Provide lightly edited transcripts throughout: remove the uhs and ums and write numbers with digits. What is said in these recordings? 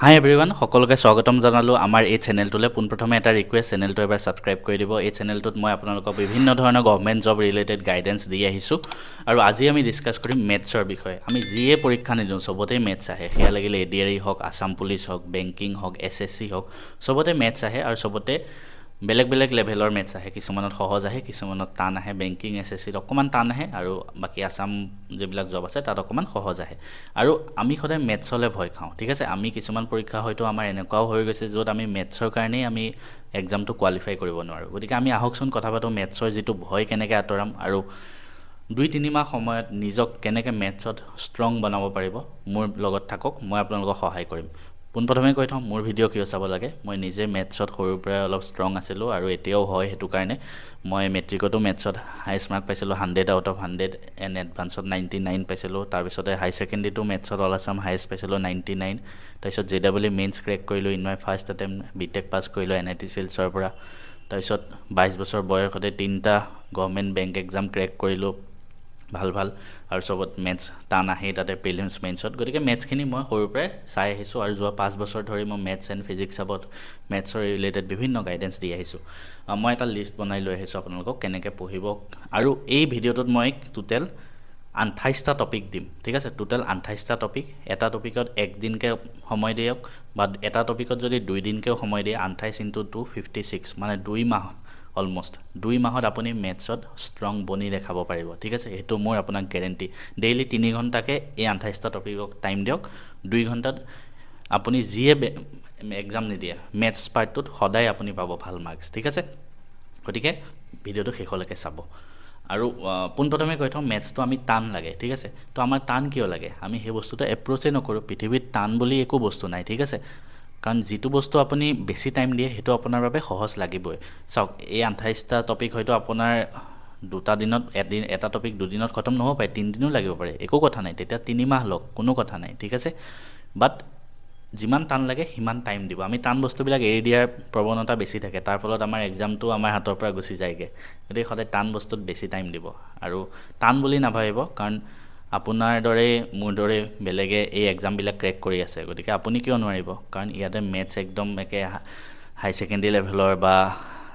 হাই everyone, সকলোকে স্বাগতম জনালোঁ আমাৰ এই চেনেলটোলৈ। পোনপ্ৰথমে এটা ৰিকুৱেষ্ট, চেনেলটো এবাৰ ছাবস্ক্ৰাইব কৰি দিব। এই চেনেলটোত মই আপোনালোকক বিভিন্ন ধৰণৰ গভৰ্ণমেণ্ট জব ৰিলেটেড গাইডেঞ্চ দি আহিছোঁ। আৰু আজি আমি ডিছকাছ কৰিম মেথছৰ বিষয়ে। আমি যিয়ে পৰীক্ষা নিদিওঁ চবতেই মেথছ আহে, সেয়া লাগিলে ADRE হওক, আছাম পুলিচ হওক, বেংকিং হওক, SSC হওক, চবতে মেথছ আহে আৰু চবতে বেলেগ বেলেগ লেভেলৰ মেথছ আহে। কিছুমানত সহজ আহে, কিছুমানত টান আহে। বেংকিং SSCত অকণমান টান আহে আৰু বাকী আছাম যিবিলাক জব আছে তাত অকণমান সহজ আহে। আৰু আমি সদায় মেথছলৈ ভয় খাওঁ, ঠিক আছে। আমি কিছুমান পৰীক্ষা হয়তো আমাৰ এনেকুৱাও হৈ গৈছে য'ত আমি মেথছৰ কাৰণেই আমি এক্সামটো কোৱালিফাই কৰিব নোৱাৰোঁ। গতিকে আমি আহকচোন কথা পাতোঁ মেথছৰ যিটো ভয় কেনেকৈ আঁতৰাম আৰু 2-3 মাহ সময়ত নিজক কেনেকৈ মেথছত ষ্ট্ৰং বনাব পাৰিব। মোৰ লগত থাকক, মই আপোনালোকক সহায় কৰিম। পোনপ্ৰথমে কৈ থওঁ, মোৰ ভিডিঅ' কিয় চাব লাগে। মই নিজে মেথছত সৰুৰ পৰাই অলপ ষ্ট্ৰং আছিলোঁ আৰু এতিয়াও হয়। সেইটো কাৰণে মই মেট্ৰিকতো মেথছত হাইষ্ট মাৰ্ক পাইছিলোঁ 100 আউট অফ 100 এণ্ড এডভান্সত 99 পাইছিলোঁ। তাৰপিছতে হাই ছেকেণ্ডেৰীটো মেথছত অল আছাম হাইষ্ট পাইছিলোঁ 99। তাৰপিছত JEE মেইনছ ক্ৰেক কৰিলোঁ in my first attempt. BTech পাছ কৰিলোঁ NIT চিলচৰ পৰা। তাৰপিছত 22 বছৰ বয়সতে 3টা গভৰ্ণমেণ্ট বেংক এক্সাম ক্ৰেক কৰিলোঁ ভাল আৰু চবত মেথছ টান আহেই তাতে প্ৰিলিমছ মেইনছত। গতিকে মেথছখিনি মই সৰুৰ পৰাই চাই আহিছোঁ আৰু যোৱা 5 বছৰ ধৰি মই মেথছ এণ্ড ফিজিক্সত মেথছৰ ৰিলেটেড বিভিন্ন গাইডেঞ্চ দি আহিছোঁ। মই এটা লিষ্ট বনাই লৈ আহিছোঁ আপোনালোকক কেনেকৈ পঢ়িব। আৰু এই ভিডিঅ'টোত মই টোটেল 28টা টপিক দিম, ঠিক আছে। টোটেল 28টা টপিক। এটা টপিকত 1 দিনকৈ সময় দিয়ক, বা এটা টপিকত যদি 2 দিনকৈও সময় দিয়ে, 28 × 2 56, মানে 2 মাহ অলমষ্ট 2 মাহত আপুনি মেথছত ষ্ট্ৰং বনি দেখাব পাৰিব, ঠিক আছে। সেইটো মোৰ আপোনাক গেৰেণ্টি। ডেইলি 3 ঘণ্টাকৈ এই 28টা টপিকক টাইম দিয়ক। 2 ঘণ্টাত আপুনি যিয়ে এক্সাম নিদিয়ে মেথছ পাৰ্টটোত সদায় আপুনি পাব ভাল মাৰ্কছ, ঠিক আছে। গতিকে ভিডিঅ'টো শেষলৈকে চাব। আৰু পোনপ্ৰথমে কৈ থওঁ, মেথছটো আমি টান লাগে, ঠিক আছে। তো আমাৰ টান কিয় লাগে? আমি সেই বস্তুটো এপ্ৰ'চেই নকৰোঁ। পৃথিৱীত টান বুলি একো বস্তু নাই, ঠিক আছে। কাৰণ যিটো বস্তু আপুনি বেছি টাইম দিয়ে সেইটো আপোনাৰ বাবে সহজ লাগিবই। চাওক, এই 28টা টপিক হয়তো আপোনাৰ 2টা দিনত, এটা টপিক 2 দিনত খতম নহ'ব পাৰে, 3 দিনো লাগিব পাৰে, একো কথা নাই। তেতিয়া 3 মাহ লওক, কোনো কথা নাই, ঠিক আছে। বাট যিমান টান লাগে সিমান টাইম দিব। আমি টান বস্তুবিলাক এৰি দিয়াৰ প্ৰৱণতা বেছি থাকে, তাৰ ফলত আমাৰ এক্সামটো আমাৰ হাতৰ পৰা গুচি যায়গৈ। গতিকে সদায় টান বস্তুত বেছি টাইম দিব। আৰু টান বুলি নাভাবিব, কাৰণ আপোনাৰ দৰেই মোৰ দৰে বেলেগে এই এক্সামবিলাক ক্ৰেক কৰি আছে। গতিকে আপুনি কিয় নোৱাৰিব? কাৰণ ইয়াতে মেথছ একদম একে হাই ছেকেণ্ডেৰী লেভেলৰ বা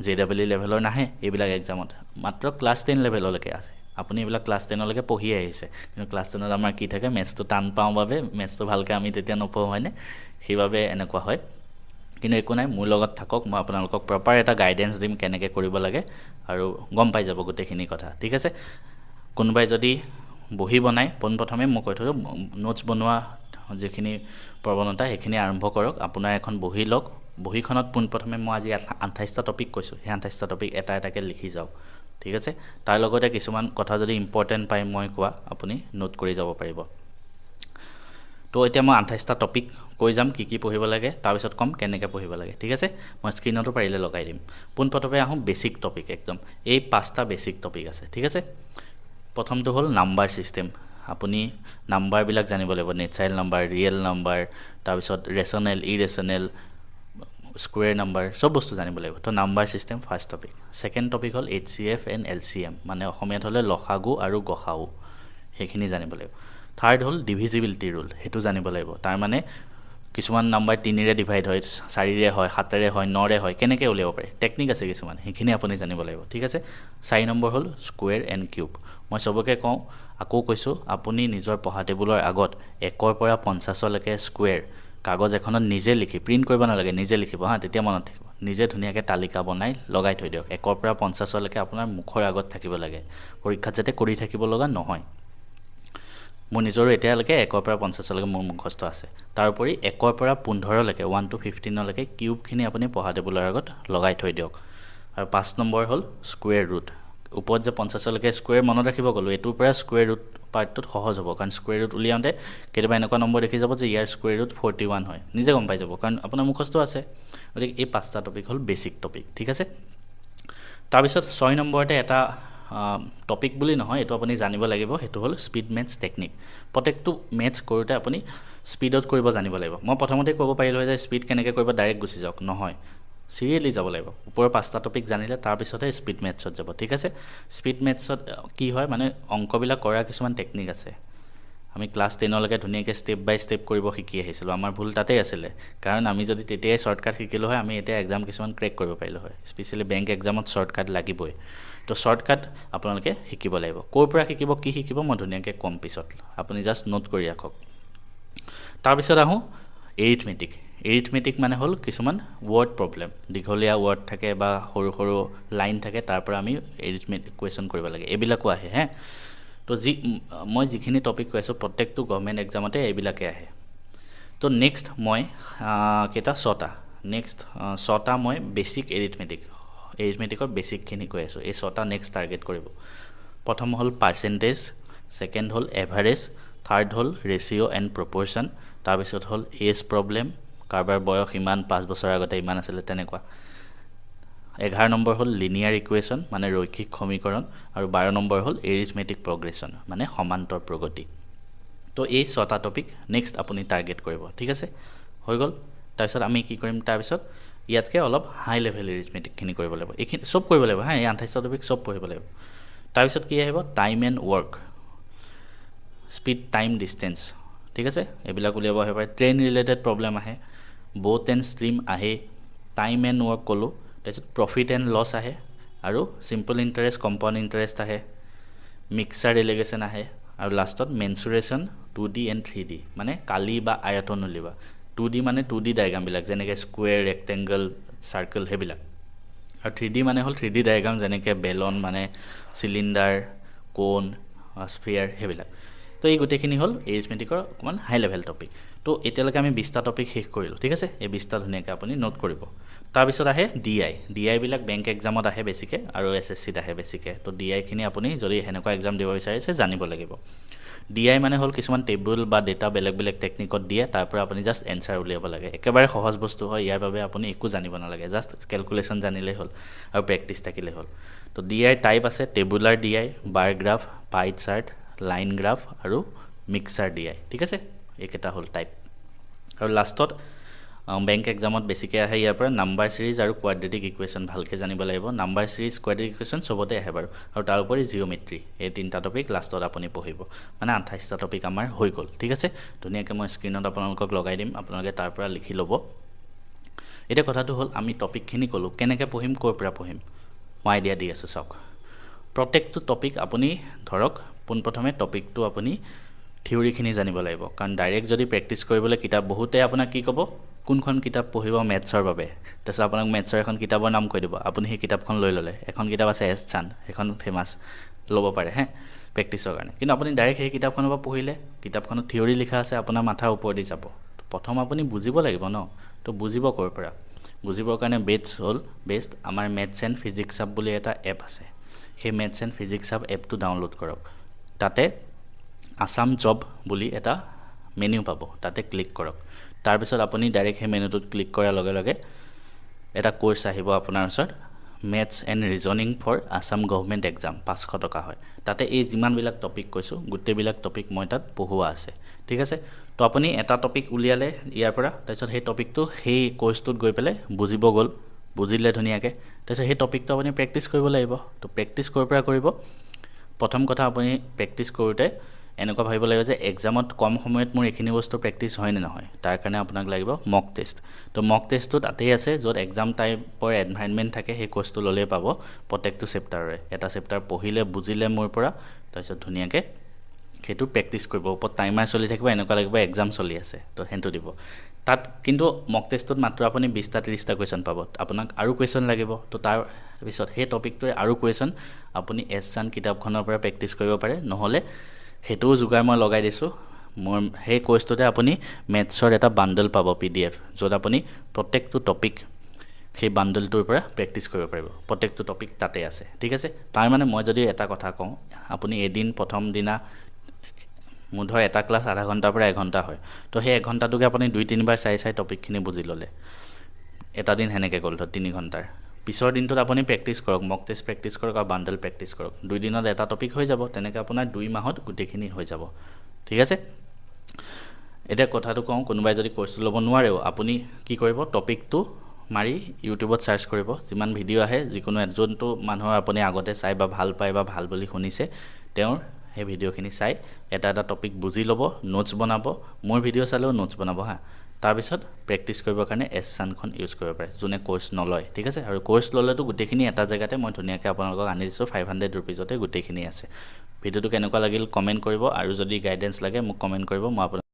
JEE লেভেলৰ নাহে এইবিলাক এক্সামত, মাত্ৰ ক্লাছ 10 লেভেললৈকে আছে। আপুনি এইবিলাক ক্লাছ 10লৈকে পঢ়ি আহিছে, কিন্তু ক্লাছ 10ত আমাৰ কি থাকে, মেথছটো টান পাওঁ বাবে মেথছটো ভালকৈ আমি তেতিয়া নপঢ়োঁ, হয়নে? সেইবাবে এনেকুৱা হয়। কিন্তু একো নাই, মোৰ লগত থাকক, মই আপোনালোকক প্ৰপাৰ এটা গাইডেঞ্চ দিম কেনেকৈ কৰিব লাগে, আৰু গম পাই যাব গোটেইখিনি কথা, ঠিক আছে। কোনোবাই যদি বহি বনাই, পোনপ্ৰথমে মই কৈ থৈছোঁ, নোটছ বনোৱা যিখিনি প্ৰৱণতা সেইখিনি আৰম্ভ কৰক। আপোনাৰ এখন বহি লওক, বহীখনত পোনপ্ৰথমে মই আজি 28টা টপিক কৈছোঁ, সেই 28টা টপিক এটা এটাকৈ লিখি যাওক, ঠিক আছে। তাৰ লগতে কিছুমান কথা যদি ইম্পৰ্টেণ্ট পাই মই কোৱা, আপুনি নোট কৰি যাব পাৰিব। তো এতিয়া মই 28টা টপিক কৈ যাম কি পঢ়িব লাগে, তাৰপিছত ক'ম কেনেকৈ পঢ়িব লাগে, ঠিক আছে। মই স্ক্ৰীণতো পাৰিলে লগাই দিম। পোনপ্ৰথমে আহোঁ বেছিক টপিক একদম। এই 5টা বেছিক টপিক আছে, ঠিক আছে। প্ৰথমটো হ'ল নাম্বাৰ ছিষ্টেম। আপুনি নাম্বাৰবিলাক জানিব লাগিব, নেচাৰেল নাম্বাৰ, ৰিয়েল নাম্বাৰ, তাৰপিছত ৰেচনেল, ইৰেচনেল, স্কুৱেৰ নাম্বাৰ, চব বস্তু জানিব লাগিব। তো number system first topic. Second topic হ'ল HCF এণ্ড LCM, মানে অসমীয়াত হ'লে লসাগু আৰু গসাগু, সেইখিনি জানিব লাগিব। থাৰ্ড হ'ল ডিভিজিবিলিটি ৰুল, সেইটো জানিব লাগিব। তাৰমানে কিছুমান নাম্বাৰ 3ৰে ডিভাইড হয়, 4ৰে হয়, 7ৰে হয়, 9ৰে হয়, কেনেকৈ উলিয়াব পাৰে, টেকনিক আছে কিছুমান, সেইখিনি আপুনি জানিব লাগিব, ঠিক আছে। 4 নম্বৰ হ'ল স্কুৱেৰ এণ্ড কিউব। মই চবকে কওঁ, আকৌ কৈছোঁ, আপুনি নিজৰ পঢ়া টেবুলৰ আগত 1ৰ পৰা 50লৈকে স্কুৱেৰ কাগজ এখনত নিজে লিখি, প্ৰিণ্ট কৰিব নালাগে, নিজে লিখিব হা, তেতিয়া মনত থাকিব। নিজে ধুনীয়াকৈ তালিকা বনাই লগাই থৈ দিয়ক। 1ৰ পৰা 50লৈকে আপোনাৰ মুখৰ আগত থাকিব লাগে, পৰীক্ষাত যাতে কৰি থাকিব লগা নহয়। মোৰ নিজৰো এতিয়ালৈকে 1ৰ পৰা 50লৈকে মোৰ মুখস্থ আছে। তাৰোপৰি 1ৰ পৰা 15লৈকে 1 to 15লৈকে কিউবখিনি আপুনি পঢ়া টেবুলৰ আগত লগাই থৈ দিয়ক। আৰু 5 নম্বৰ হ'ল স্কুৱেৰ ৰুট। ওপৰত যে 50লৈকে স্কুৱেৰ মনত ৰাখিব ক'লোঁ, এইটোৰ পৰা স্কুৱেৰ ৰুট পাৰ্টটোত সহজ হ'ব, কাৰণ স্কুৱেৰ ৰুট উলিয়াওঁতে কেতিয়াবা এনেকুৱা নম্বৰ দেখি যাব যে ইয়াৰ স্কুৱেৰ ৰুট 41 হয়, নিজে গম পাই যাব, কাৰণ আপোনাৰ মুখস্থ আছে। গতিকে এই 5টা টপিক হ'ল বেছিক টপিক, ঠিক আছে। তাৰপিছত 6 নম্বৰতে এটা টপিক বুলি নহয়, এইটো আপুনি জানিব লাগিব, সেইটো হ'ল স্পীড মেথছ টেকনিক। প্ৰত্যেকটো মেথছ কৰোঁতে আপুনি স্পীডত কৰিব জানিব লাগিব। মই প্ৰথমতে ক'ব পাৰিলোঁ যে স্পীড কেনেকৈ কৰিব, ডাইৰেক্ট গুচি যাওক, নহয়, চিৰিয়েলি যাব লাগিব। ওপৰৰ 5টা টপিক জানিলে তাৰপিছতে স্পীড মেথছত যাব, ঠিক আছে। স্পীড মেথছত কি হয়, মানে অংকবিলাক কৰাৰ কিছুমান টেকনিক আছে। আমি ক্লাছ 10 লৈকে ধুনীয়াকৈ ষ্টেপ বাই ষ্টেপ কৰিব শিকি আহিছিলোঁ আমাৰ ভুল তাতেই আছিলে কাৰণ আমি যদি তেতিয়াই শ্বৰ্টকাট শিকিলোঁ হয় আমি এতিয়া এক্সাম কিছুমান ক্ৰেক কৰিব পাৰিলোঁ হয় স্পেচিয়েলি বেংক এক্সামত শ্বৰ্টকাট লাগিবই তো শ্বৰ্টকাট আপোনালোকে শিকিব লাগিব ক'ৰ পৰা শিকিব কি শিকিব মই ধুনীয়াকৈ ক'ম পিছত আপুনি জাষ্ট নোট কৰি ৰাখক তাৰপিছত আহোঁ এৰিথমেটিক মানে হ'ল কিছুমান ৱৰ্ড প্ৰব্লেম দীঘলীয়া ৱৰ্ড থাকে বা সৰু সৰু লাইন থাকে তাৰ পৰা আমি এৰিথমেটিক কুৱেশ্যন কৰিব লাগে এইবিলাকো আহে হে তো মই যিখিনি টপিক কৈ আছোঁ প্ৰত্যেকটো গভৰ্ণমেণ্ট এক্সামতে এইবিলাকে আহে তো নেক্সট মই ছটা মই বেছিক এৰিথমেটিকৰ বেছিকখিনি কৈ আছোঁ এই ছটা নেক্সট টাৰ্গেট কৰিব প্ৰথম হ'ল পাৰ্চেণ্টেজ ছেকেণ্ড হ'ল এভাৰেজ থাৰ্ড হ'ল ৰেচিঅ' এণ্ড প্ৰপ'ৰ্শ্যন তাৰপিছত হ'ল এজ প্ৰব্লেম কাৰোবাৰ বয়স ইমান 5 বছৰ আগতে ইমান আছিলে তেনেকুৱা 11 নম্বৰ হ'ল লিনিয়াৰ ইকুৱেশ্যন মানে ৰৈখিক সমীকৰণ আৰু 12 নম্বৰ হ'ল এৰিথমেটিক প্ৰগ্ৰেশ্যন মানে সমান্তৰ প্ৰগতি তো এই ছটা টপিক নেক্সট আপুনি টাৰ্গেট কৰিব ঠিক আছে হৈ গ'ল তাৰপিছত আমি কি কৰিম তাৰপিছত ইয়াতকৈ অলপ হাই লেভেল এৰিথমেটিকখিনি কৰিব লাগিব এইখিনি চব কৰিব লাগিব হা এই 28টা টপিক চব পঢ়িব লাগিব তাৰপিছত কি আহিব time and work speed time distance ঠিক আছে এইবিলাক উলিয়াব আহিব পাৰে ট্ৰেইন ৰিলেটেড প্ৰব্লেম আহে বোট এণ্ড ষ্ট্ৰীম আহে টাইম এণ্ড ৱৰ্ক ক'লোঁ তাৰপিছত প্ৰফিট এণ্ড লছ আহে আৰু চিম্পল ইণ্টাৰেষ্ট কম্পাউণ্ড ইণ্টাৰেষ্ট আহে মিক্সাৰ ৰিলেগেশ্যন আহে আৰু লাষ্টত মেনচুৰেশ্যন 2D এণ্ড 3D মানে কালি বা আয়তন উলিয়াবা 2D মানে 2D ডায়েগ্ৰামবিলাক যেনেকৈ স্কুৱেৰ ৰেক্টেংগল চাৰ্কেল সেইবিলাক আৰু 3D মানে হ'ল 3D ডায়েগ্ৰাম যেনেকৈ বেলন মানে চিলিণ্ডাৰ কোন স্ফিয়াৰ সেইবিলাক তো এই গোটেইখিনি হ'ল এৰিথমেটিকৰ অকণমান হাই লেভেল টপিক তো এতিয়ালৈকে আমি 20টা টপিক শেষ কৰিলোঁ ঠিক আছে এই 20টা ধুনীয়াকৈ আপুনি নোট কৰিব তাৰপিছত আহে ডিআইবিলাক বেংক এক্সামত আহে বেছিকৈ আৰু SSCত আহে বেছিকৈ তো ডিআইখিনি আপুনি যদি সেনেকুৱা এক্সাম দিব বিচাৰিছে জানিব লাগিব ডিআই মানে হ'ল কিছুমান টেবুল বা ডেটা বেলেগ বেলেগ টেকনিকত দিয়ে তাৰ পৰা আপুনি জাষ্ট এনচাৰ উলিয়াব লাগে একেবাৰে সহজ বস্তু হয় ইয়াৰ বাবে আপুনি একো জানিব নালাগে জাষ্ট কেলকুলেশ্যন জানিলেই হ'ল আৰু প্ৰেক্টিচ থাকিলেই হ'ল তো ডিআই টাইপ আছে টেবুলাৰ ডিআই বাৰ গ্ৰাফ পাই চাৰ্ট লাইন গ্ৰাফ আৰু মিক্সাৰ ডিআই ঠিক আছে এইকেইটা হ'ল টাইপ আৰু লাষ্টত বেংক এক্সামত বেছিকৈ আহে ইয়াৰ পৰা নাম্বাৰ ছিৰিজ আৰু কোৱাড্ৰেটিক ইকুৱেশ্যন ভালকৈ জানিব লাগিব নাম্বাৰ ছিৰিজ কোৱাড্ৰেটিক ইকুৱেশ্যন চবতে আহে বাৰু আৰু তাৰ উপৰি জিঅ'মেট্ৰি এই 3টা টপিক লাষ্টত আপুনি পঢ়িব মানে 28টা টপিক আমাৰ হৈ গ'ল ঠিক আছে ধুনীয়াকৈ মই স্ক্ৰীণত আপোনালোকক লগাই দিম আপোনালোকে তাৰ পৰা লিখি ল'ব এতিয়া কথাটো হ'ল আমি টপিকখিনি ক'লোঁ কেনেকৈ পঢ়িম ক'ৰ পৰা পঢ়িম মই আইডিয়া দি আছোঁ চাওক প্ৰত্যেকটো টপিক আপুনি ধৰক পোনপ্ৰথমে টপিকটো আপুনি থিয়ৰিখিনি জানিব লাগিব কাৰণ ডাইৰেক্ট যদি প্ৰেক্টিছ কৰিবলৈ কিতাপ বহুতে আপোনাক কি ক'ব কোনখন কিতাপ পঢ়িব মেথছৰ বাবে তাৰপিছত আপোনাক মেথছৰ এখন কিতাপৰ নাম কৈ দিব আপুনি সেই কিতাপখন লৈ ল'লে এখন কিতাপ আছে এছ চান্দ সেইখন ফেমাছ ল'ব পাৰে হে প্ৰেক্টিছৰ কাৰণে কিন্তু আপুনি ডাইৰেক্ট সেই কিতাপখনৰ পৰা পঢ়িলে কিতাপখনত থিয়ৰি লিখা আছে আপোনাৰ মাথাৰ ওপৰেদি যাব প্ৰথম আপুনি বুজিব লাগিব ন তো বুজিব ক'ৰ পৰা বুজিবৰ কাৰণে বেষ্ট আমাৰ মেথছ এণ্ড ফিজিক্স আপ বুলি এটা এপ আছে সেই মেথছ এণ্ড ফিজিক্স আপ এপটো ডাউনলোড কৰক তাতে আসাম জব বুলি এটা মেনু পাব তাতে ক্লিক কৰক তাৰপিছত আপুনি ডাইৰেক্ট সেই মেনুটোত ক্লিক কৰাৰ লগে লগে এটা কোৰ্চ আহিব আপোনাৰ ওচৰত maths and reasoning for Assam government exam 500 টকা হয় তাতে এই যিমানবিলাক টপিক কৈছোঁ গোটেইবিলাক টপিক মই তাত পঢ়োৱা আছে ঠিক আছে তো আপুনি এটা টপিক উলিয়ালে ইয়াৰ পৰা তাৰপিছত সেই টপিকটো সেই কোৰ্চটোত গৈ পেলাই বুজিলে ধুনীয়াকৈ তাৰপিছত সেই টপিকটো আপুনি প্ৰেক্টিছ কৰিব লাগিব তো প্ৰেক্টিছ ক'ৰ পৰা কৰিব প্ৰথম কথা আপুনি প্ৰেক্টিছ কৰোঁতে এনেকুৱা ভাবিব লাগিব যে এক্সামত কম সময়ত মোৰ এইখিনি বস্তু প্ৰেক্টিছ হয় নে নহয় তাৰ কাৰণে আপোনাক লাগিব মক টেষ্ট তো মক টেষ্টটো তাতেই আছে য'ত এক্সাম টাইপৰ এনভাইৰনমেণ্ট থাকে সেই কোৰ্চটো ল'লেই পাব প্ৰত্যেকটো চেপ্টাৰৰে এটা চেপ্টাৰ পঢ়িলে বুজিলে মোৰ পৰা তাৰপিছত ধুনীয়াকৈ সেইটো প্ৰেক্টিছ কৰিব ওপৰত টাইমাৰ চলি থাকিব এনেকুৱা লাগিব এক্সাম চলি আছে তো সেইটো দিব তাত কিন্তু মক টেষ্টটোত মাত্ৰ আপুনি 20টা 30টা কুৱেশ্যন পাব আপোনাক আৰু কুৱেশ্যন লাগিব তো তাৰপিছত সেই টপিকটোৱে আৰু কুৱেশ্যন আপুনি এছ চান কিতাপখনৰ পৰা প্ৰেক্টিছ কৰিব পাৰে নহ'লে সেইটোও যোগাৰ মই লগাই দিছোঁ মোৰ সেই কোৰ্চটোতে আপুনি মেথছৰ এটা বাণ্ডল পাব PDF য'ত আপুনি প্ৰত্যেকটো টপিক সেই বাণ্ডলটোৰ পৰা প্ৰেক্টিছ কৰিব পাৰিব প্ৰত্যেকটো টপিক তাতে আছে ঠিক আছে তাৰ মানে মই যদি এটা কথা কওঁ আপুনি এদিন প্ৰথম দিনা মোৰ ধৰ এটা ক্লাছ আধা ঘণ্টাৰ পৰা 1 ঘণ্টা হয় তো সেই 1 ঘণ্টাটোকে আপুনি 2-3 বাৰ চাই টপিকখিনি বুজি ল'লে এটা দিন সেনেকৈ গ'ল ধৰ 3 ঘণ্টাৰ পিছৰ দিনটোত আপুনি প্ৰেক্টিছ কৰক মক টেষ্ট প্ৰেক্টিছ কৰক আৰু বাণ্ডল প্ৰেক্টিছ কৰক 2 দিনত এটা টপিক হৈ যাব তেনেকৈ আপোনাৰ 2 মাহত গোটেইখিনি হৈ যাব ঠিক আছে এতিয়া কথাটো কওঁ কোনোবাই যদি কোৰ্চটো ল'ব নোৱাৰেও আপুনি কি কৰিব টপিকটো মাৰি ইউটিউবত চাৰ্চ কৰিব যিমান ভিডিঅ' আহে যিকোনো যোনটো মানুহৰ আপুনি আগতে চাই বা ভাল পায় বা ভাল বুলি শুনিছে তেওঁৰ সেই ভিডিঅ'খিনি চাই এটা এটা টপিক বুজি ল'ব নোটছ বনাব মোৰ ভিডিঅ' চালেও নোটছ বনাব হা তাৰপিছত প্ৰেক্টিছ কৰিবৰ কাৰণে এছানখন ইউজ কৰিব পাৰে যোনে কোৰ্চ নলয় ঠিক আছে আৰু কোৰ্চ ল'লেতো গোটেইখিনি এটা জেগাতে মই ধুনীয়াকৈ আপোনালোকক আনি দিছোঁ 500 ৰুপিজতে গোটেইখিনি আছে ভিডিঅ'টো কেনেকুৱা লাগিল কমেণ্ট কৰিব আৰু যদি গাইডেন্স লাগে মোক কমেণ্ট কৰিব মই আপোনাক